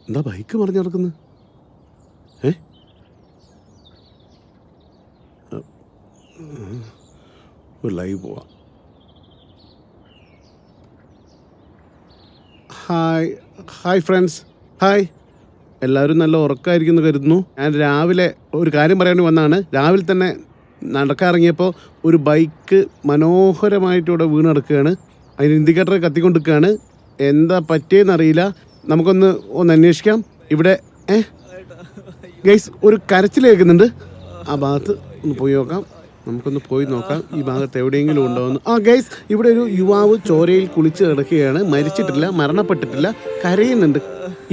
എന്താ ബൈക്ക് മറിഞ്ഞ് നടക്കുന്നത്? ഒരു ലൈവ് പോവാം. Hi friends, hi. എല്ലാവരും നല്ല ഉറക്കമായിരിക്കും എന്ന് കരുതുന്നു. ഞാൻ രാവിലെ ഒരു കാര്യം പറയാൻ വന്നാണ്. രാവിലെ തന്നെ നടക്കാറിറങ്ങിയപ്പോൾ ഒരു ബൈക്ക് മനോഹരമായിട്ട് ഇവിടെ വീണ് കിടക്കുകയാണ്. അതിന് ഇൻഡിക്കേറ്റർ കത്തിക്കൊണ്ടിരിക്കുകയാണ്. എന്താ പറ്റിയെന്നറിയില്ല. നമുക്കൊന്ന് അന്വേഷിക്കാം. ഇവിടെ ഗൈസ് ഒരു കരച്ചിൽ കേൾക്കുന്നുണ്ട്. ആ ഭാഗത്ത് ഒന്ന് പോയി നോക്കാം. നമുക്കൊന്ന് പോയി നോക്കാം ഈ ഭാഗത്ത് എവിടെയെങ്കിലും ഉണ്ടോയെന്ന്. ഗൈസ്, ഇവിടെ ഒരു യുവാവ് ചോരയിൽ കുളിച്ച് കിടക്കുകയാണ്. മരിച്ചിട്ടില്ല, മരണപ്പെട്ടിട്ടില്ല, കരയുന്നുണ്ട്.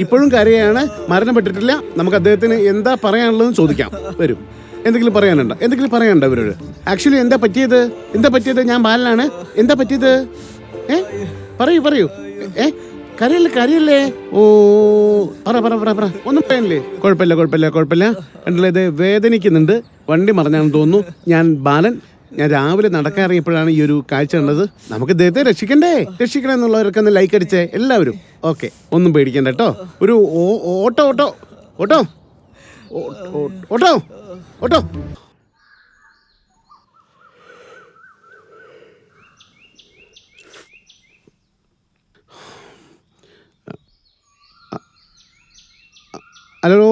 ഇപ്പോഴും കരയാണ്, മരണപ്പെട്ടിട്ടില്ല. നമുക്ക് അദ്ദേഹത്തിന് എന്താ പറയാനുള്ളതെന്ന് ചോദിക്കാം. വരും. എന്തെങ്കിലും പറയാനുണ്ടോ ഇവരോട്? ആക്ച്വലി എന്താ പറ്റിയത്? ഞാൻ ബാലനാണ്. എന്താ പറ്റിയത്? പറയൂ. കരയല്ലേ? ഓ, പറ. ഒന്നും പറയാനില്ലേ? കുഴപ്പമില്ല. കണ്ടില്ലേ, ഇത് വേദനിക്കുന്നുണ്ട്. വണ്ടി മറിഞ്ഞാണെന്ന് തോന്നുന്നു. ഞാൻ ബാലൻ. ഞാൻ രാവിലെ നടക്കാൻ ഇറങ്ങിയപ്പോഴാണ് ഈ ഒരു കാഴ്ച കണ്ടത്. നമുക്ക് ഇദ്ദേഹത്തെ രക്ഷിക്കണം എന്നുള്ളവരൊക്കെ ഒന്ന് ലൈക്ക് അടിച്ചേ എല്ലാവരും. ഓക്കെ, ഒന്നും പേടിക്കണ്ട കേട്ടോ. ഒരു ഓട്ടോ. ഹലോ,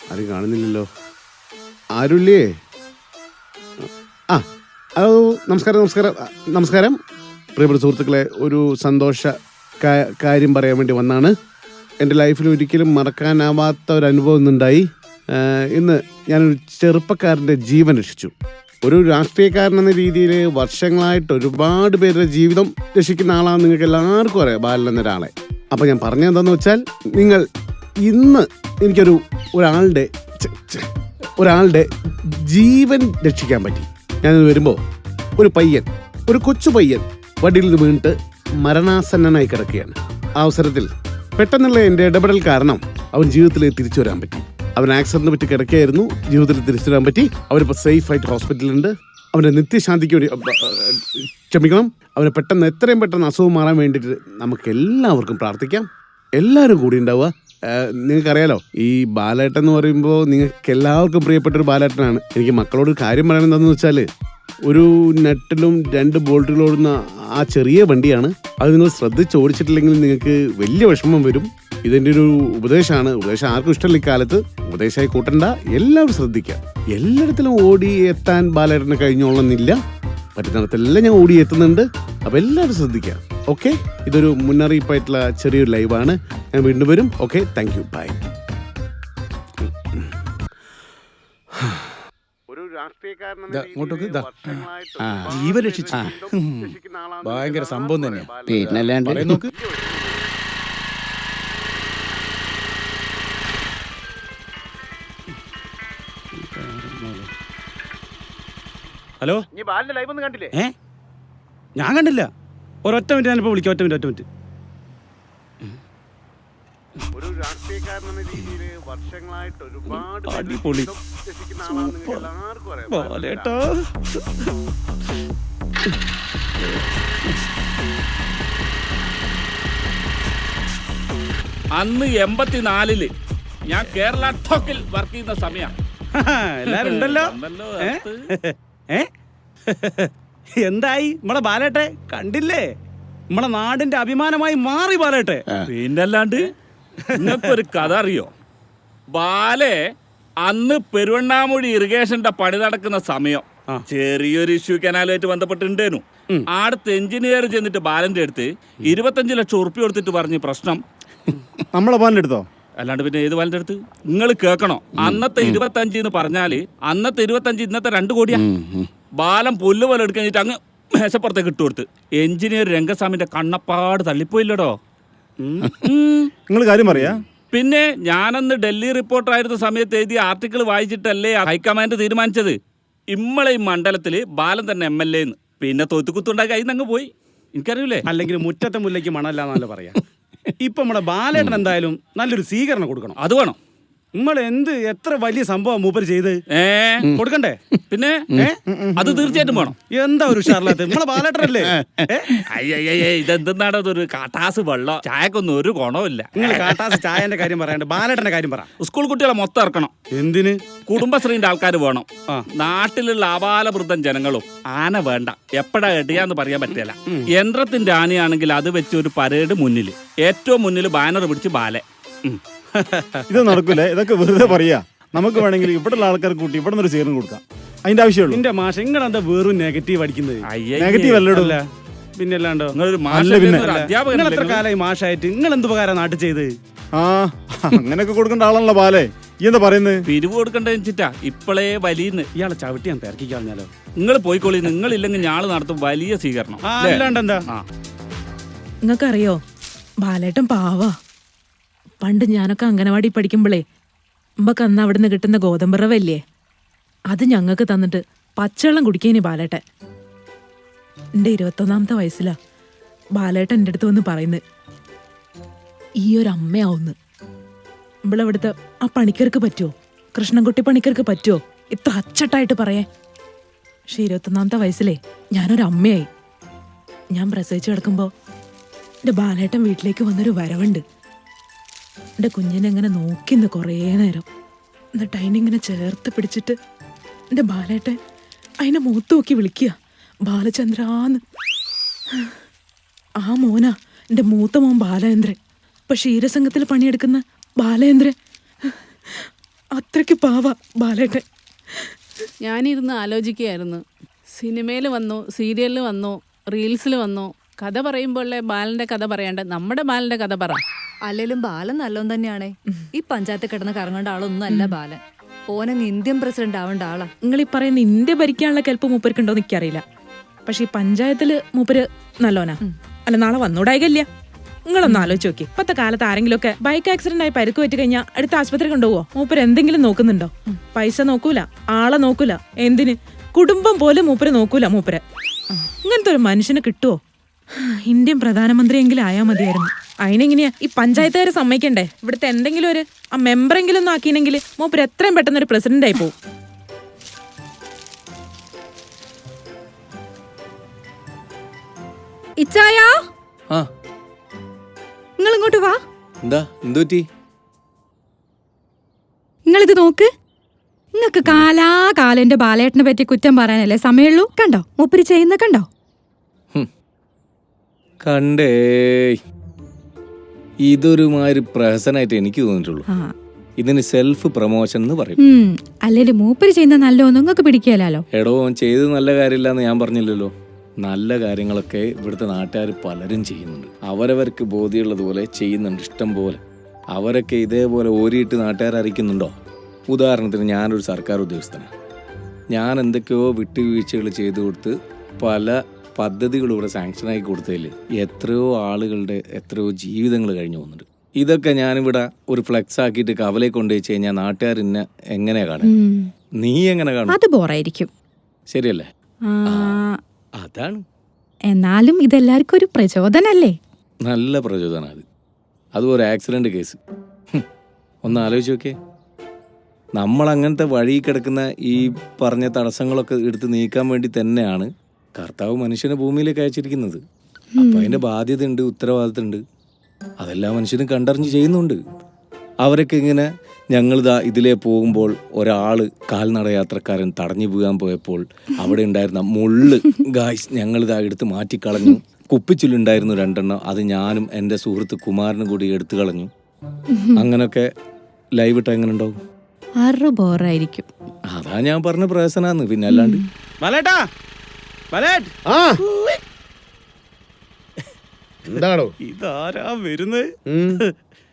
ആരും കാണുന്നില്ലല്ലോ. ആരുല്ലേ? ഹലോ, നമസ്കാരം. പ്രിയപ്പെട്ട സുഹൃത്തുക്കളെ, ഒരു സന്തോഷ കാര്യം പറയാൻ വേണ്ടി വന്നാണ്. എൻ്റെ ലൈഫിൽ ഒരിക്കലും മറക്കാനാവാത്ത ഒരു അനുഭവം ഇന്നുണ്ടായി. ഇന്ന് ഞാനൊരു ചെറുപ്പക്കാരൻ്റെ ജീവൻ രക്ഷിച്ചു. ഒരു രാഷ്ട്രീയക്കാരൻ എന്ന രീതിയിൽ വർഷങ്ങളായിട്ട് ഒരുപാട് പേരുടെ ജീവിതം രക്ഷിക്കുന്ന ആളാണ്. നിങ്ങൾക്ക് എല്ലാവർക്കും അറിയാം ബാലൻ എന്നൊരാളെ. അപ്പം ഞാൻ പറഞ്ഞതെന്താന്ന് വെച്ചാൽ, നിങ്ങൾ ഇന്ന് എനിക്കൊരു ഒരാളുടെ ജീവൻ രക്ഷിക്കാൻ പറ്റി. ഞാനിത് വരുമ്പോൾ ഒരു കൊച്ചു പയ്യൻ വടിയിൽ നിന്ന് വീണിട്ട് മരണാസന്നനായി കിടക്കുകയാണ്. ആ അവസരത്തിൽ പെട്ടെന്നുള്ള എൻ്റെ ഇടപെടൽ കാരണം അവൻ ജീവിതത്തിൽ തിരിച്ചു വരാൻ പറ്റി. അവൻ ആക്സിഡന്റിനെ പറ്റി കിടക്കുകയായിരുന്നു, ജീവിതത്തിൽ തിരിച്ചു വരാൻ പറ്റി. അവനിപ്പോൾ സേഫായിട്ട് ഹോസ്പിറ്റലുണ്ട്. അവൻ്റെ നിത്യശാന്തിക്ക് വേണ്ടി അവന് എത്രയും പെട്ടെന്ന് അസുഖം മാറാൻ വേണ്ടിയിട്ട് നമുക്ക് എല്ലാവർക്കും പ്രാർത്ഥിക്കാം. എല്ലാവരും കൂടി ഉണ്ടാവുക. നിങ്ങൾക്കറിയാലോ, ഈ ബാലേട്ടൻ എന്ന് പറയുമ്പോൾ നിങ്ങൾക്ക് എല്ലാവർക്കും പ്രിയപ്പെട്ടൊരു ബാലേട്ടനാണ്. എനിക്ക് മക്കളോട് കാര്യം പറയാൻ എന്താണെന്ന് വെച്ചാൽ, ഒരു നെട്ടിലും 2 ബോൾട്ടുകളും ഓടുന്ന ആ ചെറിയ വണ്ടിയാണ്. അത് നിങ്ങൾ ശ്രദ്ധിച്ച് ഓടിച്ചിട്ടില്ലെങ്കിൽ നിങ്ങൾക്ക് വലിയ വിഷമം വരും. ഇതിൻ്റെ ഒരു ഉപദേശമാണ്. ഉപദേശം ആർക്കും ഇഷ്ടമല്ല ഇക്കാലത്ത്. ഉപദേശമായി കൂട്ടണ്ട. എല്ലാവരും ശ്രദ്ധിക്കുക. എല്ലായിടത്തിലും ഓടി എത്താൻ ബാലേട്ടന് കഴിഞ്ഞോളന്നില്ല. പറ്റുന്നിടത്തെല്ലാം ഞാൻ ഓടി എത്തുന്നുണ്ട്. അപ്പോൾ എല്ലാവരും ശ്രദ്ധിക്കുക. ഓക്കെ, ഇതൊരു മുന്നറിയിപ്പായിട്ടുള്ള ചെറിയൊരു ലൈവാണ്. ഞാൻ വീണ്ടും വരും. Okay, thank you, bye. ജീവൻ രക്ഷിച്ചു. ഭയങ്കര സംഭവം തന്നെയാ. പിന്നല്ലാണ്ട് നോക്ക്. ഹലോ, ലൈവ് ഒന്നും കണ്ടില്ലേ? ഞാൻ കണ്ടില്ല. ഒരൊറ്റ മിനിറ്റ് ഞാനിപ്പോ വിളിക്കാം. ഒറ്റ മിനിറ്റ്. ഒരു രാഷ്ട്രീയക്കാരൻ എന്ന രീതിയിൽ വർഷങ്ങളായിട്ട് ഒരുപാട് അടിപൊളി. ബാലേട്ടാ, അന്ന് 84 ഞാൻ കേരള ടോക്കിൽ വർക്ക് ചെയ്യുന്ന സമയം. എല്ലാരും ഉണ്ടല്ലോ. എന്തായി നമ്മളെ ബാലേട്ടെ? കണ്ടില്ലേ, നമ്മളെ നാടിന്റെ അഭിമാനമായി മാറി ബാലേട്ടെ. പിന്നല്ലാണ്ട്. നിങ്ങൾക്കൊരു കഥ അറിയോ? ബാലെ അന്ന് പെരുവണ്ണാമൊഴി ഇറിഗേഷന്റെ പണി നടക്കുന്ന സമയം ചെറിയൊരു ഇഷ്യൂ കനാലുമായിട്ട് ബന്ധപ്പെട്ടിട്ടുണ്ടേനു. ആടത്തെ എഞ്ചിനീയർ ചെന്നിട്ട് ബാലന്റെ അടുത്ത് 25 ലക്ഷം ഉറുപ്പിക കൊടുത്തിട്ട് പറഞ്ഞ് പ്രശ്നം നമ്മളെ ബാലിന്റെ അടുത്തോ? അല്ലാണ്ട് പിന്നെ ഏത് ബാലിന്റെ അടുത്ത്? നിങ്ങൾ കേൾക്കണോ? അന്നത്തെ 25 എന്ന് പറഞ്ഞാല് അന്നത്തെ 25 ഇന്നത്തെ 2 കോടിയാ. ബാലം പുല്ല് പോലെ എടുക്കാൻ അങ്ങ് മേശപ്പുറത്തേക്ക് ഇട്ടു കൊടുത്ത്. എഞ്ചിനീയർ രംഗസ്വാമിന്റെ കണ്ണപ്പാട് തള്ളിപ്പോയില്ലടോ. നിങ്ങൾ കാര്യം പറയാ? പിന്നെ ഞാനന്ന് ഡൽഹി റിപ്പോർട്ടറായിരുന്ന സമയത്ത് എഴുതിയ ആർട്ടിക്കിൾ വായിച്ചിട്ടല്ലേ ഹൈക്കമാൻഡ് തീരുമാനിച്ചത് ഇമ്മളെ ഈ മണ്ഡലത്തില് ബാലൻ തന്നെ MLA എന്ന്. പിന്നെ തൊത്തുകുത്തുണ്ടാക്കി അതിന്നങ്ങ് പോയി. എനിക്കറിയില്ലേ? അല്ലെങ്കിൽ മുറ്റത്തെ മുല്ലയ്ക്ക് മണല്ല എന്നല്ല പറയാ. ഇപ്പൊ നമ്മുടെ ബാലേട്ടൻ എന്തായാലും നല്ലൊരു സ്വീകരണം കൊടുക്കണം. അത് വേണം. നിങ്ങൾ എത്ര വലിയ സംഭവം മൂപ്പര് ചെയ്ത് കൊടുക്കണ്ടേ? പിന്നെ അത് തീർച്ചയായിട്ടും വേണം. എന്താ ഒരു ഉഷാറില്ലാത്ത നമ്മളെ ബാലേട്ടനല്ലേ? അയ്യയ്യേ, ഇതെന്താണ് ഒരു കാട്ടാസ് വെള്ളം? ചായക്കൊന്നും ഒരു ഗുണമില്ല. നിങ്ങൾ കാട്ടാസ് ചായന്റെ കാര്യം പറയാണ്ട് ബാലേട്ടന്റെ കാര്യം പറ. സ്കൂൾ കുട്ടികളെ മൊത്തം ഇറക്കണം. എന്തിന്? കുടുംബശ്രീന്റെ ആൾക്കാർ വേണം. നാട്ടിലുള്ള ആബാലവൃദ്ധം ജനങ്ങളും. ആന വേണ്ട, എപ്പോഴാ എടിയാന്ന് പറയാൻ പറ്റില്ല. യന്ത്രത്തിന്റെ ആനയാണെങ്കിൽ അത് വെച്ച് ഒരു പരേഡ് മുന്നിൽ, ഏറ്റവും മുന്നിൽ ബാനർ പിടിച്ച് ബാലെ. ഇത് നടക്കൂലേ? ഇതൊക്കെ വെറുതെ പറയാ. നമുക്ക് വേണമെങ്കിൽ ഇവിടെയുള്ള ആൾക്കാർ കൂട്ടി ഇവിടെ നിന്ന് സ്വീകരണം കൊടുക്കാം. അതിന്റെ ആവശ്യമുള്ളൂ. എന്റെ മാഷ നിങ്ങളെന്താ വെറും നെഗറ്റീവ് അടിക്കുന്നത്? നെഗറ്റീവ് അല്ലടല്ല. പിന്നെ അല്ലാണ്ടോ? നിങ്ങൾ എത്ര കാലമായി മാഷായിട്ട് നിങ്ങൾ എന്ത് ഉപകാരം നാട്ടിൽ ചെയ്ത്? അങ്ങനെയൊക്കെ കൊടുക്കേണ്ട ആളാണല്ലോ ബാലെ. ഈ എന്താ പറയുന്നത്? പിരിവ് കൊടുക്കണ്ടെന്നിട്ടാ ഇപ്പോഴേ വലിയ ഇയാളെ ചവിട്ടി ഞാൻ തിരക്കി കളഞ്ഞാലോ? നിങ്ങൾ പോയിക്കോളി. നിങ്ങളില്ലെങ്കിൽ ഞാള് നടത്തും വലിയ സ്വീകരണം. അല്ലാണ്ട് എന്താ? നിങ്ങൾക്കറിയോ ബാലേട്ടൻ പാവാ. പണ്ട് ഞാനൊക്കെ അംഗനവാടി പഠിക്കുമ്പോഴേ ഉമ്പക്ക് അന്ന് അവിടുന്ന് കിട്ടുന്ന ഗോതമ്പറവല്ലേ, അത് ഞങ്ങൾക്ക് തന്നിട്ട് പച്ചവെള്ളം കുടിക്കേനി ബാലേട്ടൻ. എൻ്റെ 21ാമത്തെ വയസ്സിലാ ബാലേട്ടൻ എൻ്റെ അടുത്ത് വന്ന് പറയുന്നത്, ഈ ഒരു അമ്മയാവുന്ന്. ഇവിടുത്തെ ആ പണിക്കർക്ക് പറ്റുമോ? കൃഷ്ണൻകുട്ടി പണിക്കർക്ക് പറ്റുമോ ഇത്ര അച്ചട്ടായിട്ട് പറയാൻ? പക്ഷെ 21ാമത്തെ വയസ്സിലേ ഞാനൊരു അമ്മയായി. ഞാൻ പ്രസവിച്ച് കിടക്കുമ്പോൾ എൻ്റെ ബാലേട്ടൻ വീട്ടിലേക്ക് വന്നൊരു വരവുണ്ട്. എൻ്റെ കുഞ്ഞിനെ ഇങ്ങനെ നോക്കിന്ന് കുറേ നേരം. എന്നിട്ട് അതിനിങ്ങനെ ചേർത്ത് പിടിച്ചിട്ട് എൻ്റെ ബാലേട്ടൻ അതിനെ മൂത്ത് നോക്കി വിളിക്കുക, ബാലചന്ദ്രാന്ന്. ആ മോനാ എൻ്റെ മൂത്ത മോൻ ബാലേന്ദ്രൻ. ഇപ്പൊ ക്ഷീരസംഘത്തിൽ പണിയെടുക്കുന്ന ബാലേന്ദ്രൻ. അത്രയ്ക്ക് പാവ ബാലേട്ടൻ. ഞാനിരുന്ന് ആലോചിക്കുകയായിരുന്നു. സിനിമയിൽ വന്നു, സീരിയലിൽ വന്നു, റീൽസിൽ വന്നു. കഥ പറയുമ്പോൾ ബാലന്റെ കഥ പറയാണ്ട് നമ്മുടെ ബാലന്റെ കഥ പറ. അല്ലേലും ബാലൻ നല്ലോൻ തന്നെയാണേ. ഈ പഞ്ചായത്ത് കിടന്ന് കറങ്ങേണ്ട ആളൊന്നും അല്ല ബാലൻ. ഓനങ്ങ് ഇന്ത്യൻ പ്രസിഡന്റ് ആവേണ്ട ആളാ. നിങ്ങൾ ഈ പറയുന്ന ഇന്ത്യ ഭരിക്കാനുള്ള കെൽപ്പ് മൂപ്പർക്കുണ്ടോന്ന് എനിക്കറിയില്ല. പക്ഷെ ഈ പഞ്ചായത്തില് മൂപ്പര് നല്ലോനാ. അല്ല, നാളെ വന്നൂടായില്ല. നിങ്ങളൊന്ന് ആലോചിച്ച് നോക്കി. ഇപ്പത്തെ കാലത്ത് ആരെങ്കിലും ഒക്കെ ബൈക്ക് ആക്സിഡന്റ് ആയി പരിക്ക് പറ്റി കഴിഞ്ഞാൽ അടുത്ത ആശുപത്രി കൊണ്ടുപോവോ? മൂപ്പര് എന്തെങ്കിലും നോക്കുന്നുണ്ടോ? പൈസ നോക്കൂല, ആളെ നോക്കൂല, എന്തിന് കുടുംബം പോലും മൂപ്പര് നോക്കൂല. മൂപ്പര് ഇങ്ങനത്തെ ഒരു മനുഷ്യന് കിട്ടുവോ? ഇന്ത്യൻ പ്രധാനമന്ത്രിയെങ്കിലും ആയാ മതിയായിരുന്നു. അതിനെങ്ങനെയാ ഈ പഞ്ചായത്തുകാരെ സമ്മതിക്കണ്ടേ? ഇവിടുത്തെ എന്തെങ്കിലും ഒരു ആ മെമ്പറെങ്കിലും ഒന്നും ആക്കിയെങ്കിൽ മൂപ്പര് എത്രയും പെട്ടെന്ന് ഒരു പ്രസിഡന്റ് ആയി പോവും. ഇച്ചായാ, നിങ്ങൾ ഇങ്ങോട്ട് വാ. എന്താ എന്തുപറ്റി? നിങ്ങളിത് നോക്ക്. നിങ്ങക്ക് കാലാകാലം എന്റെ ബാലേട്ടനെ പറ്റി കുറ്റം പറയാനല്ലേ സമയമുള്ളൂ? കണ്ടോ മൂപ്പര് ചെയ്യുന്ന കണ്ടോ? കണ്ടേ, ഇതൊരുമാതിരി പ്രഹസനായിട്ട് എനിക്ക് തോന്നിട്ടുള്ളൂ. ഇതിന് സെൽഫ് പ്രൊമോഷൻ എന്ന് പറയും. അല്ലേല് മൂപ്പര് ചെയ്യുന്ന നല്ലോ നിങ്ങൾക്ക് പിടിക്കാലോ. എടോ, ചെയ്ത് നല്ല കാര്യമില്ലാന്ന് ഞാൻ പറഞ്ഞില്ലല്ലോ. നല്ല കാര്യങ്ങളൊക്കെ ഇവിടുത്തെ നാട്ടുകാർ പലരും ചെയ്യുന്നുണ്ട്. അവരവർക്ക് ബോധ്യമുള്ളതുപോലെ ചെയ്യുന്നുണ്ട്, ഇഷ്ടം പോലെ. അവരൊക്കെ ഇതേപോലെ ഓരിയിട്ട് നാട്ടുകാർ അറിയിക്കുന്നുണ്ടോ? ഉദാഹരണത്തിന് ഞാനൊരു സർക്കാർ ഉദ്യോഗസ്ഥനാണ്. ഞാൻ എന്തൊക്കെയോ വിട്ടുവീഴ്ചകൾ ചെയ്തു കൊടുത്ത് പല പദ്ധതികൾ ഇവിടെ സാങ്ഷനാക്കി കൊടുത്തതിൽ എത്രയോ ആളുകളുടെ എത്രയോ ജീവിതങ്ങൾ കഴിഞ്ഞു പോകുന്നുണ്ട്. ഇതൊക്കെ ഞാനിവിടെ ഒരു ഫ്ലെക്സ് ആക്കിയിട്ട് കവലയിൽ കൊണ്ടുവച്ച് കഴിഞ്ഞാൽ നാട്ടുകാർ എന്നെ എങ്ങനെയാ കാണും? നീ എങ്ങനെ കാണും? അത് ബോറായിരിക്കും. ശരിയല്ലേ? അതാണ്. എന്നാലും ഇതെല്ലാവർക്കും ഒരു പ്രചോദനല്ലേ? നല്ല പ്രചോദനം അത്. അതും ഒരു ആക്സിഡന്റ് കേസ്. ഒന്ന് ആലോചിച്ച് നോക്കേ. നമ്മൾ അങ്ങനത്തെ വഴി കിടക്കുന്ന ഈ പറഞ്ഞ തടസ്സങ്ങളൊക്കെ എടുത്ത് നീക്കാൻ വേണ്ടി തന്നെയാണ് കർത്താവ് മനുഷ്യനെ ഭൂമിയിലേക്ക് അയച്ചിരിക്കുന്നത്. അപ്പൊ അതിന്റെ ബാധ്യതയുണ്ട്, ഉത്തരവാദിത്തമുണ്ട്. അതെല്ലാ മനുഷ്യനും കണ്ടറിഞ്ഞ് ചെയ്യുന്നുണ്ട്. അവരൊക്കെ ഇങ്ങനെ ഞങ്ങളിതാ ഇതിലേ പോകുമ്പോൾ ഒരാള് കാൽനട യാത്രക്കാരൻ തടഞ്ഞു പോകാൻ പോയപ്പോൾ അവിടെ ഉണ്ടായിരുന്ന മുള്ള് ഗായ്സ് ഞങ്ങളിതാ എടുത്ത് മാറ്റിക്കളഞ്ഞു. കുപ്പിച്ചില്ലുണ്ടായിരുന്നു 2 എണ്ണം, അത് ഞാനും എൻ്റെ സുഹൃത്ത് കുമാരനും കൂടി എടുത്തു കളഞ്ഞു. അങ്ങനൊക്കെ ലൈവ് ഇട്ട് എങ്ങനെ ഉണ്ടാവും? ബോറായിരിക്കും. അതാ ഞാൻ പറഞ്ഞ പ്രഹസനാന്ന്. പിന്നെ അല്ലാണ്ട് എന്താണോ ഇതാരാ വരുന്നത്?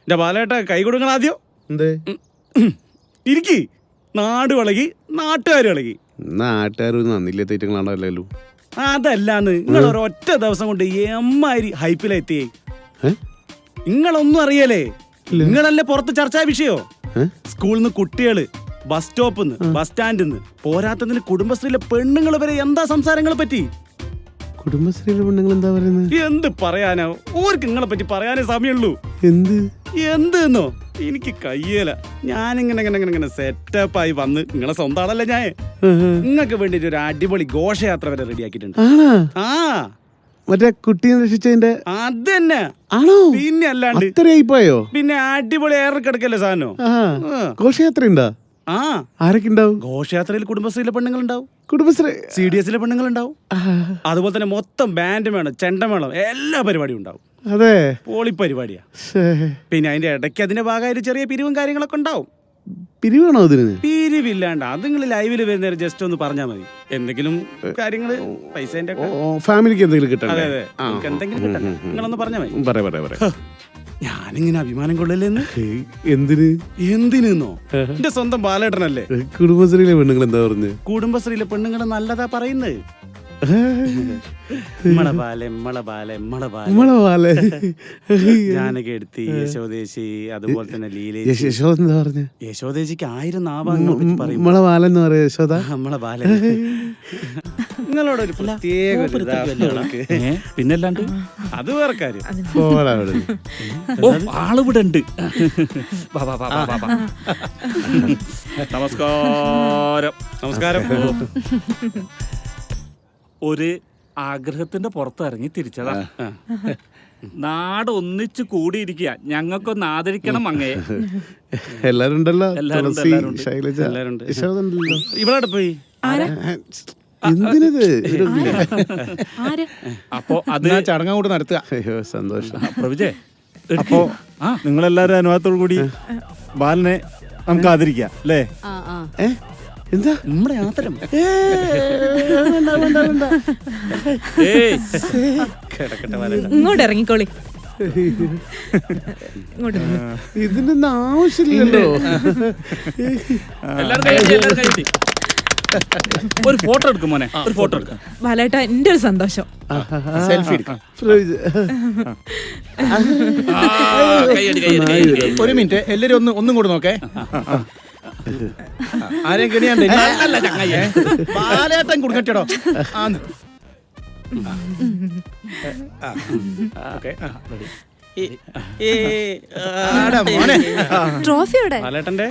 എന്റെ ബാലേട്ട കൈ കൊടുക്കണം ആദ്യം. എന്തേ ഇരിക്കി. നാട് വളകി, നാട്ടുകാർ വളകി. നാട്ടുകാരൊന്നും നന്നില്ല തെറ്റുകളാണല്ലോ. അതല്ലാന്ന് നിങ്ങൾ ഒരൊറ്റ ദിവസം കൊണ്ട് എമ്മാതിരി ഹൈപ്പിലെത്തിയേ. നിങ്ങളൊന്നും അറിയലേ? നിങ്ങളല്ലേ പുറത്ത് ചർച്ചാ വിഷയോ? സ്കൂളിൽ നിന്ന് കുട്ടികള്, ബസ് സ്റ്റോപ്പിൽ നിന്ന്, ബസ് സ്റ്റാൻഡിൽ നിന്ന്, പോരാത്തതിന് കുടുംബശ്രീയിലെ പെണ്ണുങ്ങൾ വരെ എന്താ സംസാരങ്ങളെ പറ്റി? കുടുംബശ്രീയിലെ പെണ്ണുങ്ങൾ എന്താ പറയുന്നത്? എന്ത് പറയാനോ? ഓർക്ക് നിങ്ങളെ പറ്റി പറയാനേ സമയമുള്ളൂ. എന്ത് എന്നോ എനിക്ക് കയ്യേല. ഞാനിങ്ങനെ സെറ്റപ്പായി വന്ന് നിങ്ങളെ സ്വന്തം ആളല്ലേ ഞാൻ. നിങ്ങൾക്ക് വേണ്ടിട്ട് ഒരു അടിപൊളി ഘോഷയാത്ര വരെ റെഡിയാക്കിയിട്ടുണ്ട്. ആണോ? ആ മറ്റേ കുട്ടീനെ രക്ഷിച്ചതിന്റെ അത് തന്നെ. ആണോ? പിന്നെ അല്ലാണ്ട് അത്രയായി പോയോ? പിന്നെ അടിപൊളി ഏറെ കിടക്കല്ലേ സാധനം. ഘോഷയാത്ര ഉണ്ടോ? ആ ആരൊക്കെ ഉണ്ടാവും? ഘോഷയാത്രയിൽ കുടുംബശ്രീയിലെ പെണ്ണുങ്ങൾ ഉണ്ടാവും, കുടുംബശ്രീ CDS-ലെ പെണ്ണുങ്ങൾ ഉണ്ടാവും, അതുപോലെ തന്നെ മൊത്തം ബാൻഡ് വേണം, ചെണ്ട വേണം, എല്ലാ പരിപാടിയും ഉണ്ടാവും. അതെ, പോളി പരിപാടിയാ. പിന്നെ അതിന്റെ ഇടയ്ക്ക് അതിന്റെ ഭാഗമായിട്ട് ചെറിയ പിരിവും കാര്യങ്ങളൊക്കെ ഉണ്ടാവും. പിരിവാണോ അതിന്? പിരിവില്ലാണ്ട് അത് നിങ്ങൾ ലൈവില് വരുന്നേരം ജസ്റ്റ് ഒന്ന് പറഞ്ഞാൽ മതി. എന്തെങ്കിലും കാര്യങ്ങള് പൈസേന്റെ ഫാമിലിക്ക് എന്തെങ്കിലും കിട്ടണം. അതെ അതെ, നിങ്ങൾക്ക് എന്തെങ്കിലും കിട്ടണം, നിങ്ങളൊന്ന് പറഞ്ഞാൽ മതി. പറയാ. ഞാനിങ്ങനെ അഭിമാനം കൊള്ളലെന്ന്. എന്തിന്? എന്തിനെന്നോ, എന്റെ സ്വന്തം ബാലേട്ടനല്ലേ. കുടുംബശ്രീയിലെ പെണ്ണുങ്ങൾ എന്താ പറഞ്ഞു? കുടുംബശ്രീയിലെ പെണ്ണുങ്ങളെ നല്ലതാ പറയുന്നത്. ജാനകി എടുത്തി, യശോദേശി, അതുപോലെ തന്നെ ലീലേച്ചി. യശോദ എന്താ പറഞ്ഞു? യശോദേശിക്ക് 1000 നാവാങ്ങൾ പറയും. നമ്മളെ ബാലെന്ന് പറയാ യശോദ. നമ്മളെ ബാല നിങ്ങളോടൊരു പ്രത്യേക ഒരു ഇതാ അവൾക്ക്. പിന്നല്ലാണ്ട് അത് വേറെ കാര്യം. ആളിവിടെ ഉണ്ട്. നമസ്കാരം. നമസ്കാരം. ഒരു ആഗ്രഹത്തിന്റെ പുറത്തിറങ്ങി തിരിച്ചതാ. നാട് ഒന്നിച്ചു കൂടിയിരിക്കുക, ഞങ്ങൾക്കൊന്ന് ആദരിക്കണം അങ്ങയെ. എല്ലാരും ഉണ്ടല്ലോ. എല്ലാരും തുളസി, എല്ലാരും ഉണ്ട്. ശൈലജ, എല്ലാരും ഉണ്ട്. യശോദ ഉണ്ടല്ലോ. ഇവിടെ പോയി എന്തിനത്? അപ്പൊ അത് ചടങ്ങ് കൂടെ നടത്തുക. അയ്യോ സന്തോഷം. പ്രഭുജേ, അപ്പോ നിങ്ങളെല്ലാരും അനുവാദത്തോടു കൂടി ബാലനെ നമുക്ക് ആദരിക്കാം അല്ലേ? എന്താ നമ്മുടെ ആത്തരം കിടക്കട്ടെ വരെ. ഇങ്ങോട്ട് ഇറങ്ങിക്കോളി. ഇങ്ങോട്ട് നിന്ന്. ഇതിന്റെ ആവശ്യമില്ലല്ലോ. എല്ലാരും കൈയ്യടി, എല്ലാരും കൈയ്യടി. ഒരു ഫോട്ടോ എടുക്കും മോനെ, ഒരു ഫോട്ടോ എടുക്കാം. ബാലേട്ട, എന്റെ ഒരു സന്തോഷം. സെൽഫി എടുക്കാം. ഒരു മിനിറ്റ്, എല്ലാരും ഒന്നും കൂടെ നോക്കേ. ആരെയും കെണിയാണ്ട് ബാലേട്ടൻ കൊടുക്കട്ടോ. ട്രോഫിയോടെ ബാലേട്ടന്റെ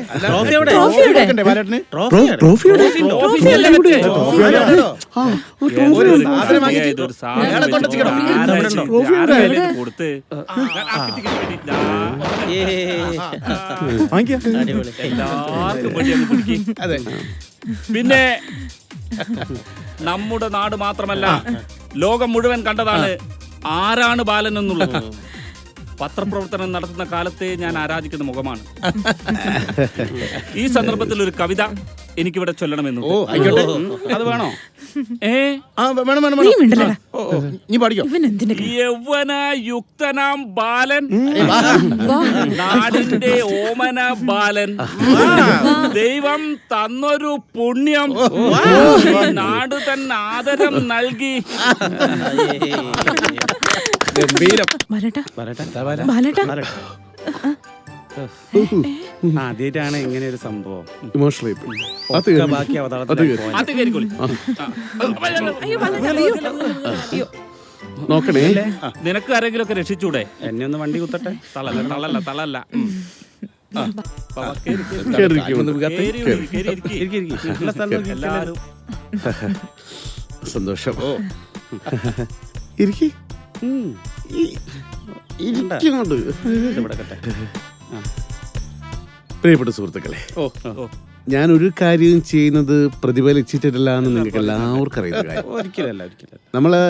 പിന്നെ നമ്മുടെ നാട് മാത്രമല്ല, ലോകം മുഴുവൻ കണ്ടതാണ് ആരാണ് ബാലൻ എന്നുള്ളത്. പത്രപ്രവർത്തനം നടത്തുന്ന കാലത്തെ ഞാൻ ആരാധിക്കുന്ന മുഖമാണ്. ഈ സന്ദർഭത്തിൽ ഒരു കവിത എനിക്കിവിടെ ചൊല്ലണമെന്നു. അത് വേണോ? യൗവന യുക്തനാം ബാലൻ, നാടിന്റെ ഓമന ബാലൻ, ദൈവം തന്നൊരു പുണ്യം, നാട് തന്നെ ആദരം നൽകി. ആദ്യമായിട്ടാണ് ഇങ്ങനെ ഒരു സംഭവം. ഇമോഷണൽ ബാക്കി നോക്കണേ. നിനക്ക് ആരെങ്കിലും ഒക്കെ രക്ഷിച്ചൂടെ? എന്നെ ഒന്ന് വണ്ടി കുത്തട്ടെ. തളല്ല. എല്ലാരും സന്തോഷം. ഇരിക്കി ഇരിക്കുന്നുണ്ട്. പ്രിയപ്പെട്ട സുഹൃത്തുക്കളെ, ഞാനൊരു കാര്യം ചെയ്യുന്നത് പ്രതിഫലിച്ചിട്ടില്ല എന്ന് നിങ്ങൾക്ക് എല്ലാവർക്കും അറിയുന്ന കാര്യം. ഒരിക്കലല്ല. നമ്മള്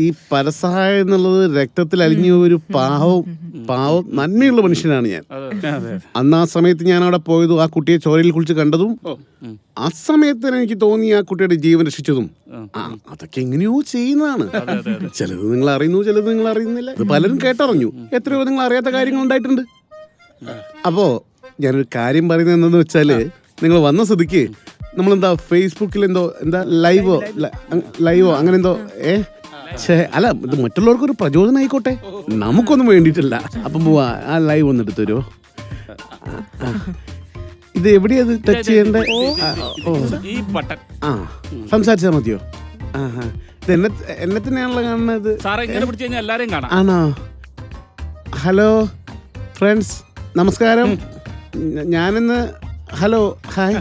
ഈ പരസഹായം എന്നുള്ളത് രക്തത്തിൽ അലിഞ്ഞ ഒരു പാവം നന്മയുള്ള മനുഷ്യനാണ് ഞാൻ. അന്ന് ആ സമയത്ത് ഞാൻ അവിടെ പോയതും ആ കുട്ടിയെ ചോരയിൽ കുളിച്ച് കണ്ടതും ആ സമയത്ത് എനിക്ക് തോന്നി ആ കുട്ടിയുടെ ജീവൻ രക്ഷിച്ചതും അതൊക്കെ എങ്ങനെയോ ചെയ്യുന്നതാണ്. ചിലത് നിങ്ങൾ അറിയുന്നു, ചിലത് നിങ്ങൾ അറിയുന്നില്ല. ഇത് പലരും കേട്ടറിഞ്ഞു. എത്രയോ നിങ്ങൾ അറിയാത്ത കാര്യങ്ങൾ ഉണ്ടായിട്ടുണ്ട്. അപ്പോ ഞാനൊരു കാര്യം പറയുന്നത് എന്താന്ന് വെച്ചാല്, നിങ്ങൾ വന്ന സ്ഥിതിക്ക് നമ്മളെന്താ ഫേസ്ബുക്കിൽ എന്താ ലൈവോ അങ്ങനെ എന്തോ അല്ല, ഇത് മറ്റുള്ളവർക്കൊരു പ്രചോദനം ആയിക്കോട്ടെ, നമുക്കൊന്നും വേണ്ടിയിട്ടില്ല. അപ്പം പോവാ, ആ ലൈവ് ഒന്ന് എടുത്തു തരുമോ? ഇത് എവിടെയത് ടച്ച് ചെയ്യണ്ടേ? സംസാരിച്ചാൽ മതിയോ? ഇത് എന്നെ തന്നെയാണല്ലോ കാണുന്നത്. എല്ലാരെയും കാണാം. ആണോ? ഹലോ ഫ്രണ്ട്സ്, നമസ്കാരം. ഞാനിന്ന് ഹലോ ഹായ്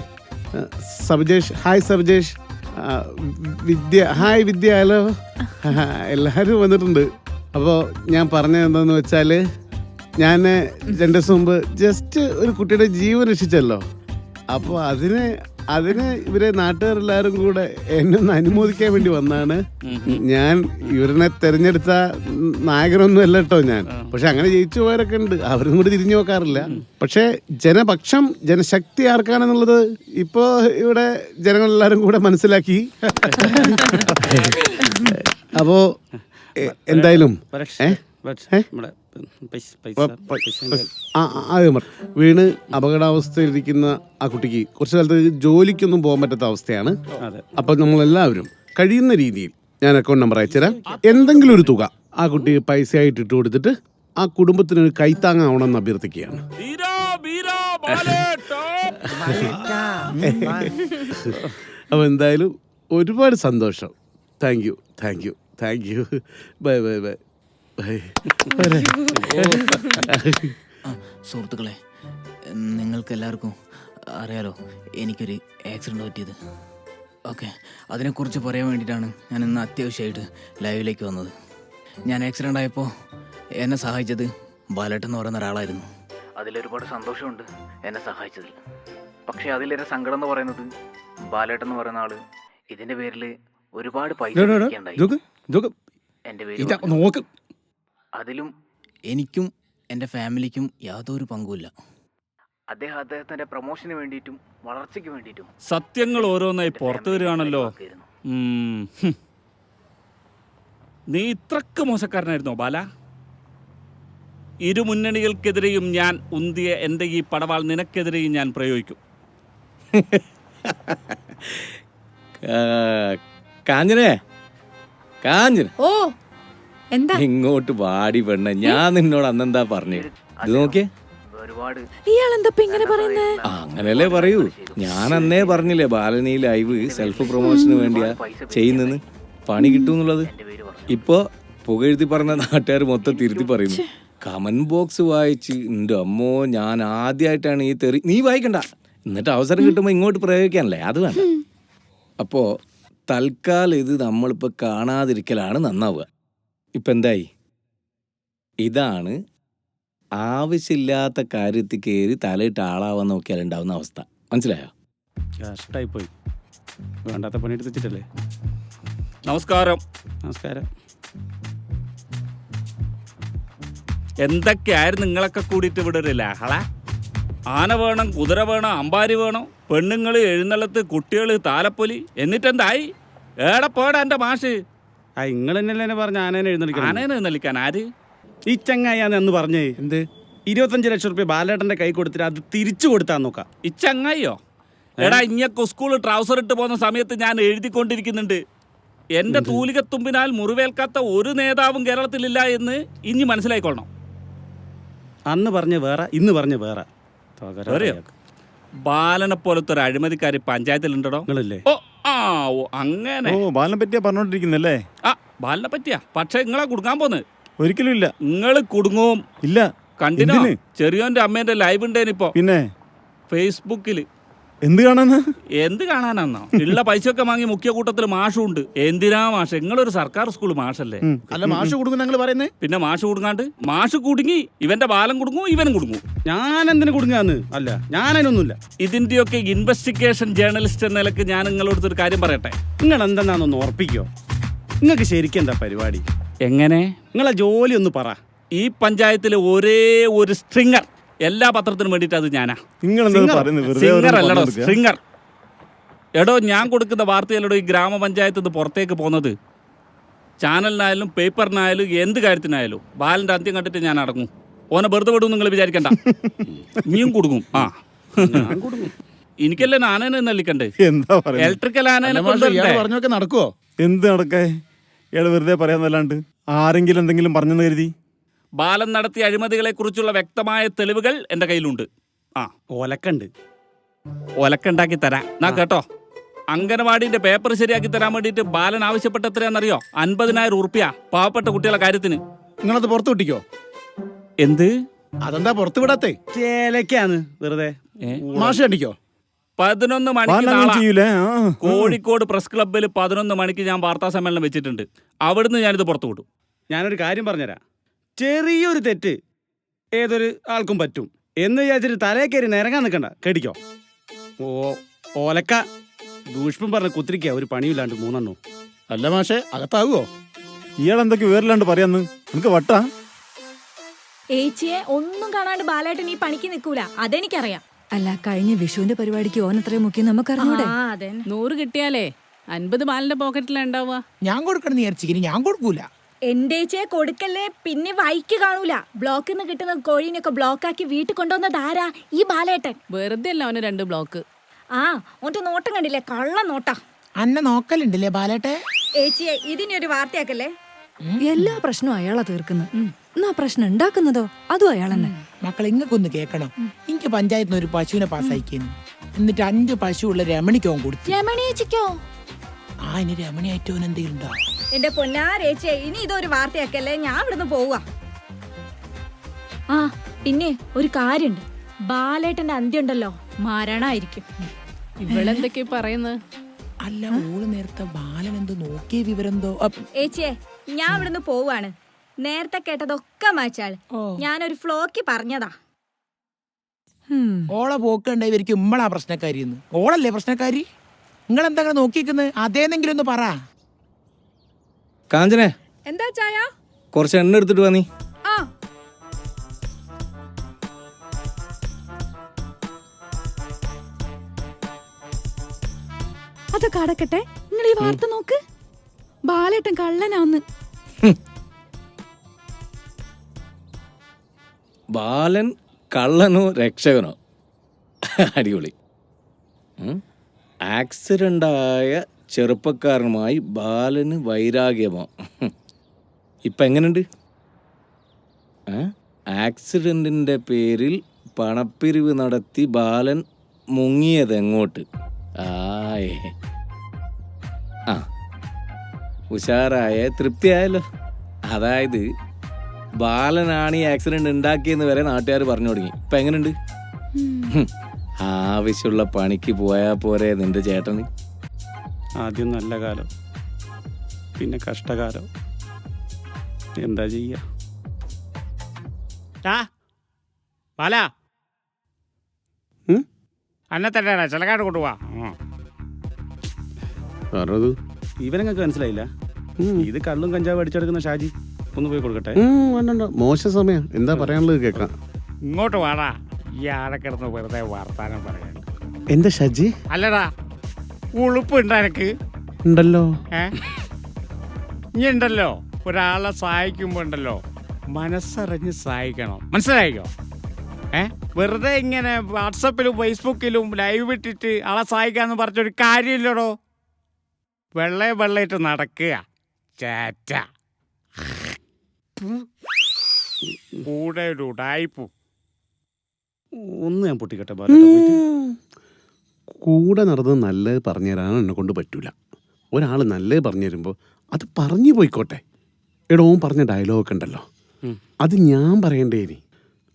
സബ്ജേഷ് ഹായ് സബ്ജേഷ് വിദ്യ ഹായ് വിദ്യ ഹലോ എല്ലാവരും വന്നിട്ടുണ്ട്. അപ്പോൾ ഞാൻ പറഞ്ഞത് എന്താണെന്ന് വെച്ചാൽ ഞാൻ 2 ദിവസം മുമ്പ് ജസ്റ്റ് ഒരു കുട്ടിയുടെ ജീവൻ രക്ഷിച്ചല്ലോ. അപ്പോൾ അതിന് ഇവരെ നാട്ടുകാരെല്ലാവരും കൂടെ എന്നെ ഒന്ന് അനുമോദിക്കാൻ വേണ്ടി വന്നാണ്. ഞാൻ ഇവരിനെ തെരഞ്ഞെടുത്ത നായകനൊന്നും അല്ല കേട്ടോ ഞാൻ. പക്ഷെ അങ്ങനെ ജയിച്ചു പോയവരൊക്കെ ഉണ്ട്, അവരും കൂടി തിരിഞ്ഞു നോക്കാറില്ല. പക്ഷെ ജനപക്ഷം ജനശക്തി ആർക്കാണെന്നുള്ളത് ഇപ്പോ ഇവിടെ ജനങ്ങളെല്ലാരും കൂടെ മനസ്സിലാക്കി. അപ്പോ എന്തായാലും വീണ് അപകടാവസ്ഥയിലിരിക്കുന്ന ആ കുട്ടിക്ക് കുറച്ചു കാലത്ത് ജോലിക്കൊന്നും പോകാൻ പറ്റാത്ത അവസ്ഥയാണ്. അപ്പൊ നമ്മളെല്ലാവരും കഴിയുന്ന രീതിയിൽ ഞാൻ അക്കൗണ്ട് നമ്പർ അയച്ചുതരാം. എന്തെങ്കിലും ഒരു തുക ആ കുട്ടിക്ക് പൈസയായിട്ട് ഇട്ട് കൊടുത്തിട്ട് ആ കുടുംബത്തിന് ഒരു കൈത്താങ്ങാവണമെന്ന് അഭ്യർത്ഥിക്കുകയാണ്. അപ്പൊ എന്തായാലും ഒരുപാട് സന്തോഷം. Thank you. Bye bye bye bye. സുഹൃത്തുക്കളെ, നിങ്ങൾക്ക് എല്ലാവർക്കും അറിയാലോ എനിക്കൊരു ആക്സിഡൻറ്റ് പറ്റിയത്. ഓക്കെ, അതിനെക്കുറിച്ച് പറയാൻ വേണ്ടിയിട്ടാണ് ഞാൻ ഇന്ന് അത്യാവശ്യമായിട്ട് ലൈവിലേക്ക് വന്നത്. ഞാൻ ആക്സിഡൻ്റ് ആയപ്പോൾ എന്നെ സഹായിച്ചത് ബാലേട്ടൻ എന്ന് പറയുന്ന ഒരാളായിരുന്നു. അതിലൊരുപാട് സന്തോഷമുണ്ട് എന്നെ സഹായിച്ചതിൽ. പക്ഷേ അതിലേറെ സങ്കടം എന്ന് പറയുന്നത് ബാലേട്ടൻ എന്ന് പറയുന്ന ആള് ഇതിൻ്റെ പേരിൽ ഒരുപാട് പൈസ എൻ്റെ പേര് നോക്ക്. അതിലും എനിക്കും എൻ്റെ ഫാമിലിക്കും യാതൊരു പങ്കുമില്ല. അദ്ദേഹത്തിന്റെ പ്രൊമോഷന് വേണ്ടിയിട്ടും വളർച്ചയ്ക്ക് വേണ്ടിയിട്ടും സത്യങ്ങൾ ഓരോന്നായി പുറത്തു വരികയാണല്ലോ. നീ ഇത്രക്ക് മോശക്കാരനായിരുന്നോ ബാല? ഇരു മുന്നണികൾക്കെതിരെയും ഞാൻ ഉന്തിയ എൻ്റെ ഈ പടവാൾ നിനക്കെതിരെയും ഞാൻ പ്രയോഗിക്കും. കാഞ്ചന ഓ എന്താ ഇങ്ങോട്ട് വാടി പെണ്ണ. ഞാൻ നിന്നോട് അന്നെന്താ പറഞ്ഞേ? ഇത് നോക്കിയേ, ഇയാളെന്താ ഇങ്ങനെ പറയുന്നേ? അങ്ങനല്ലേ പറയൂ. ഞാൻ അന്നേ പറഞ്ഞില്ലേ ബാലനീ ലൈവ് സെൽഫ് പ്രൊമോഷന് വേണ്ടിയാ ചെയ്യുന്നെന്ന്, പണി കിട്ടുമെന്നുള്ളത്. ഇപ്പൊ പുകഴ്ത്തി പറഞ്ഞ നാട്ടുകാർ മൊത്തം തിരുത്തി പറയുന്നു. കമന്റ് ബോക്സ് വായിച്ച് എൻ്റെ അമ്മോ, ഞാൻ ആദ്യമായിട്ടാണ് ഈ തെറി. നീ വായിക്കണ്ട, എന്നിട്ട് അവസരം കിട്ടുമ്പോൾ ഇങ്ങോട്ട് പ്രയോഗിക്കാനല്ലേ, അത് വേണ്ട. അപ്പോ തൽക്കാലം ഇത് നമ്മളിപ്പോൾ കാണാതിരിക്കലാണ് നന്നാവുക. ഇപ്പം എന്തായി? ഇതാണ് ആവശ്യമില്ലാത്ത കാര്യത്തിൽ കയറി തലയിട്ട് ആളാവാൻ നോക്കിയാൽ ഉണ്ടാവുന്ന അവസ്ഥ. മനസ്സിലായോ? കഷ്ടായി പോയി. വേണ്ടാത്ത പണിയെടുത്ത് വെച്ചിട്ടല്ലേ. നമസ്കാരം. എന്തൊക്കെയായിരുന്നു നിങ്ങളൊക്കെ കൂടിയിട്ട് ഇവിടെ ഒരു ലഹള? ആന വേണം, കുതിര വേണം, അമ്പാരി വേണം, പെണ്ണുങ്ങൾ, എഴുന്നള്ളത്ത്, കുട്ടികൾ, താലപ്പൊലി. എന്നിട്ടെന്തായി? ഏടെ പോടാ എൻ്റെ മാഷ്. നിങ്ങൾ തന്നെയല്ലേ പറഞ്ഞ ആനേനെ എഴുന്നള്ളിക്കാൻ? ആര്? ഈ ചങ്ങായിയാന്ന് എന്ന് പറഞ്ഞേ. എന്ത്? 25 ലക്ഷം റുപ്യ ബാലേട്ടന്റെ കൈ കൊടുത്തിട്ട് അത് തിരിച്ചു കൊടുത്താൽ നോക്കാം. ഈ ചങ്ങായിയോ? എടാ, ഇങ്ങക്ക് സ്കൂൾ ട്രൗസർ ഇട്ട് പോകുന്ന സമയത്ത് ഞാൻ എഴുതിക്കൊണ്ടിരിക്കുന്നുണ്ട്, എന്റെ തൂലികത്തുമ്പിനാൽ മുറിവേൽക്കാത്ത ഒരു നേതാവും കേരളത്തിലില്ല എന്ന് ഇനി മനസ്സിലായിക്കൊള്ളണം. അന്ന് പറഞ്ഞ വേറെ, ഇന്ന് പറഞ്ഞ വേറെ. ബാലനെ പോലത്തെ ഒരു അഴിമതിക്കാരി പഞ്ചായത്തിലുണ്ടോ? ഓ അങ്ങനെ. ബാലനെ പറ്റിയാ പറഞ്ഞോണ്ടിരിക്കുന്നല്ലേ? ആ, ബാലനെ പറ്റിയാ. പക്ഷെ നിങ്ങളെ കുടുങ്ങാൻ പോന്ന് ഒരിക്കലും ഇല്ല. നിങ്ങള് കുടുങ്ങും. ഇല്ല. കണ്ടിനോ ചെറിയോന്റെ അമ്മേന്റെ ലൈവ് ഉണ്ടേനിപ്പോ പിന്നെ ഫേസ്ബുക്കില്. എന്ത് കാണാനാന്നോ? ഉള്ള പൈസയൊക്കെ വാങ്ങി മുഖ്യ കൂട്ടത്തിൽ മാഷും ഉണ്ട്. എന്തിനാ മാഷ്? നിങ്ങളൊരു സർക്കാർ സ്കൂൾ മാഷല്ലേ? അല്ല, മാഷ് കുടുങ്ങും ഞങ്ങൾ പറയുന്നേ. പിന്നെ മാഷ് കുടുങ്ങാണ്ട്? മാഷ് കുടുങ്ങി, ഇവന്റെ ബാലം കുടുങ്ങും, ഇവനും കുടുങ്ങും. ഞാൻ എന്തിനു കുടുങ്ങാന്ന്? അല്ല, ഞാനതിനൊന്നുമില്ല. ഇതിന്റെയൊക്കെ ഇൻവെസ്റ്റിഗേഷൻ ജേർണലിസ്റ്റ് എന്ന നിലക്ക് ഞാൻ നിങ്ങളോട് ഒരു കാര്യം പറയട്ടെ. നിങ്ങൾ എന്തെന്നാന്നൊന്ന് ഉറപ്പിക്കോ? നിങ്ങൾക്ക് ശരിക്കും എന്താ പരിപാടി? എങ്ങനെ? നിങ്ങളെ ജോലി ഒന്ന് പറ. ഈ പഞ്ചായത്തിലെ ഒരേ ഒരു സ്ട്രിങ്ങർ എല്ലാ പത്രത്തിനും വേണ്ടിയിട്ട് അത് ഞാനാ. സിംഗറല്ലടോ, സ്ട്രിങ്ങർ. എടോ, ഞാൻ കൊടുക്കുന്ന വാർത്തയിലടോ ഈ ഗ്രാമപഞ്ചായത്ത് ഇത് പുറത്തേക്ക് പോകുന്നത്. ചാനലിനായാലും പേപ്പറിനായാലും എന്ത് കാര്യത്തിനായാലും ബാലന്റെ അന്ത്യം കണ്ടിട്ട് ഞാൻ അടങ്ങും. ഓനെ വെറുതെ വിടും നിങ്ങൾ വിചാരിക്കണ്ട. നീയും കൊടുക്കും. ആ, എനിക്കല്ലേ ആനേനെ നല്ലിക്കണ്ടേ? ഇലക്ട്രിക്കൽ ആനേനെ പറഞ്ഞൊക്കെ നടക്കുവോ? എന്ത് നടക്കേ? ഇയാള് വെറുതെ പറയാന്നല്ലാണ്ട് ആരെങ്കിലും എന്തെങ്കിലും പറഞ്ഞെന്ന് കരുതി? ബാലൻ നടത്തിയ അഴിമതികളെ കുറിച്ചുള്ള വ്യക്തമായ തെളിവുകൾ എന്റെ കയ്യിലുണ്ട്. ആ, ഒലക്കുണ്ടാക്കി തരാം. എന്നാ കേട്ടോ, അംഗനവാടിന്റെ പേപ്പർ ശരിയാക്കി തരാൻ വേണ്ടിയിട്ട് ബാലൻ ആവശ്യപ്പെട്ട എത്രയാണെന്നറിയോ? 50,000 ഉറുപ്പ്യ പാവപ്പെട്ട കുട്ടികളുടെ കാര്യത്തിന്. നിങ്ങളത് പുറത്തു വിട്ടിക്കോ? എന്ത്? അതെന്താ പുറത്തു വിടാത്തേ? ചേലക്കാന്ന് വെറുതെ. മാഷ് കണ്ടിക്കോ? 11 മണിക്ക് ബാലൻ നാളെ ചെയ്യൂലേ? ആ. കോഴിക്കോട് പ്രസ് ക്ലബ്ബിൽ 11 മണിക്ക് ഞാൻ വാർത്താ സമ്മേളനം വെച്ചിട്ടുണ്ട്. അവിടുന്ന് ഞാനിത് പുറത്തു വിടും. ഞാനൊരു കാര്യം പറഞ്ഞുതരാം. ചെറിയൊരു തെറ്റ് ഏതൊരു ആൾക്കും പറ്റും എന്ന് വിചാരിച്ചിട്ട് തലേ കയറി നിരങ്ങാൻ നിൽക്കണ്ട. കേടിക്കോ. ഓലക്ക ദൂഷ്പം പറഞ്ഞ് കുത്തിരിക്കുക ഒരു പണിയില്ലാണ്ട് 3 എണ്ണവും. അല്ല മാഷെ, അകത്താകുവോ? ഇയാൾ എന്തൊക്കെ വേറില്ലാണ്ട് പറയാന്ന് നമുക്ക് വട്ടാ. ഏച്ചിയെ ഒന്നും കാണാണ്ട് ബാലേട്ടൻ ഈ പണിക്ക് നിൽക്കൂല, അതെനിക്കറിയാം. അല്ല, കഴിഞ്ഞ വിഷുവിന്റെ പരിപാടിക്ക് ഓൻ അത്രയും മുഖ്യം നമുക്കറിഞ്ഞൂടെ? 100 കിട്ടിയാലേ 50 ബാലന്റെ പോക്കറ്റിലുണ്ടാവുക. ഞാൻ കൊടുക്കണം വിചാരിച്ചിരിക്കും, ഞാൻ കൊടുക്കൂല. എന്റെ ഏച്ചിയെ കൊടുക്കല്ലേ, പിന്നെ വൈക്ക് കാണൂല. ബ്ലോക്കിൽ നിന്ന് കിട്ടുന്ന കോഴീനൊക്കെ ബ്ലോക്കാക്കി വീട്ടിൽ കൊണ്ടുവന്നത് ആരാ? ഈ ബാലേട്ടൻ. വെറുതെ അല്ല അവന് 2 ബ്ലോക്ക്. ആ ഓന്റെ നോട്ടം കണ്ടില്ലേ, കള്ള നോട്ടാ. അന്നെ നോക്കലുണ്ടല്ലേ ബാലേട്ടെ? ഏച്ചിയെ ഇതിനൊരു വാർത്തയാക്കല്ലേ. എല്ലാ പ്രശ്നവും അയാളാ തീർക്കുന്നത്. എന്നാ പ്രശ്നം ഉണ്ടാക്കുന്നതോ അതും അയാൾ തന്നെ. മക്കളെ ഇങ്ങക്കൊന്ന് കേക്കണം. എനിക്ക് പഞ്ചായത്തിൽ നിന്ന് ഒരു പശുവിനെ പാസ്സാക്കിയിരുന്നു. എന്നിട്ട് 5 പശു ഉള്ള രമണിക്ക് അവൻ കൊടുത്തു. രമണിയേച്ചിക്കോ? ആ, ഇനി രമണിയായിട്ട് അവൻ എന്തെങ്കിലും ഉണ്ടോ? എന്റെ പൊന്നാരേച്ചിയെ, ഇനി ഇതൊരു വാർത്തയാക്കല്ലേ, ഞാൻ ഇവിടുന്ന് പോവാ. ആ പിന്നെ ഒരു കാര്യണ്ട്, ബാലേട്ടന്റെ അന്ത്യം ഉണ്ടല്ലോ മരണായിരിക്കും. ഇവളെന്തൊക്കെ പറയുന്നത്? അല്ല, ഓള് നേരത്തെ ബാലൻ എന്തോ നോക്കിയ വിവരെന്തോ. ഏച്ചിയെ, ഞാൻ ഇവിടുന്ന് പോവാണ്. നേരത്തെ കേട്ടതൊക്കെ മാച്ചാൾ. ഞാനൊരു ഫ്ലോക്ക് പറഞ്ഞതാ. ഓളെ പോക്കുണ്ടായിരിക്കും ഇമ്മളാ പ്രശ്നക്കാരി. ഓളല്ലേ പ്രശ്നക്കാരി? നിങ്ങൾ എന്താ നോക്കിക്കുന്നത്? അതേന്നെങ്കിലും ഒന്ന് പറ. കാഞ്ചനെ, എന്താ ചായ? കുറച്ച് എണ്ണ എടുത്തിട്ട് വാ നീ. ആ അതൊക്കെ അടക്കട്ടെ, നിങ്ങൾ ഈ വാർത്ത നോക്ക്. ബാലേട്ടൻ കള്ളനാന്ന്. ബാലൻ കള്ളനോ രക്ഷകനോ? അടിപൊളി. ആക്സിഡൻ്റായ ചെറുപ്പക്കാരനുമായി ബാലന് വൈരാഗ്യമോ? ഇപ്പം എങ്ങനെയുണ്ട്? ആക്സിഡൻറ്റിൻ്റെ പേരിൽ പണപ്പിരിവ് നടത്തി ബാലൻ മുങ്ങിയതെങ്ങോട്ട്? ആയേ, ആ ഉഷാറായ, തൃപ്തിയായല്ലോ. അതായത് ബാലനാണ് ഈ ആക്സിഡന്റ് ഉണ്ടാക്കിയെന്ന് വരെ നാട്ടുകാർ പറഞ്ഞു തുടങ്ങി. ഇപ്പം എങ്ങനെയുണ്ട്? ആവശ്യമുള്ള പണിക്ക് പോയാൽ പോരെ നിന്റെ ചേട്ടന്? ആദ്യം നല്ല കാലം, പിന്നെ കഷ്ടകാലം. എന്താ ചെയ്യാ? അന്നത്തെ ചിലക്കാട് കൊണ്ടുപോവാ. ഇവനങ്ങൾക്ക് മനസ്സിലായില്ല. ഇത് കള്ളും കഞ്ചാവ് അടിച്ചെടുക്കുന്ന ഷാജി. ഒന്ന് പോയി കൊടുക്കട്ടെ. മോശം സമയം. എന്താ പറയാനുള്ളത് കേൾക്കാം. ഇങ്ങോട്ട് വാടാ, ഈ ആടെ കിടന്ന് വെറുതെ വർത്താനം പറയാൻ. എന്റെ ഷാജി അല്ലടാ, ഉളുപ്പ് ഉണ്ടെനിക്ക് ഉണ്ടല്ലോ. ഇനി ഉണ്ടല്ലോ, ഒരാളെ സഹായിക്കുമ്പോ ഉണ്ടല്ലോ മനസ്സറിഞ്ഞ് സഹായിക്കണം. മനസ്സിലായിക്കോ? വെറുതെ ഇങ്ങനെ വാട്സപ്പിലും ഫേസ്ബുക്കിലും ലൈവ് ഇട്ടിട്ട് ആളെ സഹായിക്കാന്ന് പറഞ്ഞൊരു കാര്യമില്ലടോ. വെള്ളയിട്ട് നടക്കുക ചേറ്റ. കൂടെ ഒരു ഉടായിപ്പു. ഒന്ന് ഞാൻ പൊട്ടിക്കട്ടെ ബാലേട്ടൻ പോയിട്ട്. കൂടെ നടന്നത് നല്ലത് പറഞ്ഞു തരാൻ എന്നെ കൊണ്ട് പറ്റൂല. ഒരാൾ നല്ലത് പറഞ്ഞു തരുമ്പോൾ അത് പറഞ്ഞു പോയിക്കോട്ടെ. എടോവും പറഞ്ഞ ഡയലോഗൊക്കെ ഉണ്ടല്ലോ, അത് ഞാൻ പറയണ്ടേ? ഇനി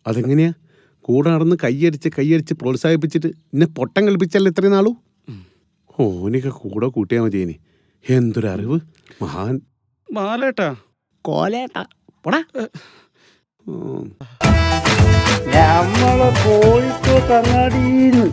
അതെങ്ങനെയാ? കൂടെ നടന്ന് കൈയടിച്ച് പ്രോത്സാഹിപ്പിച്ചിട്ട് എന്നെ പൊട്ടം കളിപ്പിച്ചല്ലേ ഇത്രയും നാളൂ. ഓനിക്ക് കൂടെ കൂട്ടിയാൽ മതി. ഇനി എന്തൊരറിവ് മഹാൻ ബാലേട്ടാ. കോലേട്ടാ പോടാ. നമ്മളെ കോഴിക്കോട്ട് അങ്ങാടിന്ന്